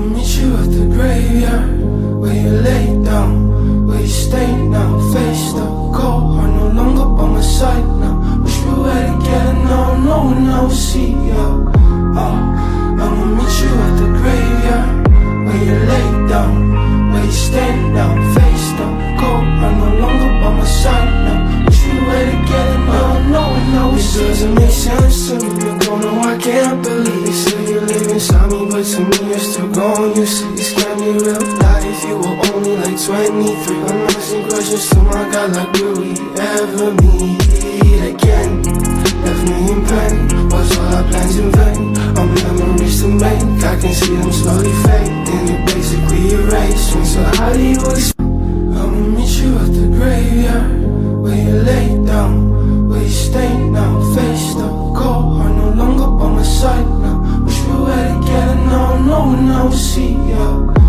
I'ma meet you at the graveyard, where you lay down, where you stay now. Face the cold heart no longer by my side now. Wish we were together now, no one else see ya. I'ma meet you at the graveyard, where you lay down, where you stay now. Face the cold heart no longer by my side now. Wish we were together now, no one else. It doesn't make sense to me, I don't know, I can't believe you say you live inside me, but to me you're still gone. You say this can't be real life, you were only like 23. I'm asking questions to my God, like will we ever meet again? Left me in pain, was all our plans in vain? Our memories to make, I can see them slowly fade, and you basically erased me. So how do you explain? I'ma meet you at the graveyard, where you lay down, where you stay now. Face the cold heart no longer by my side now. Wish we were together now, no one else see ya.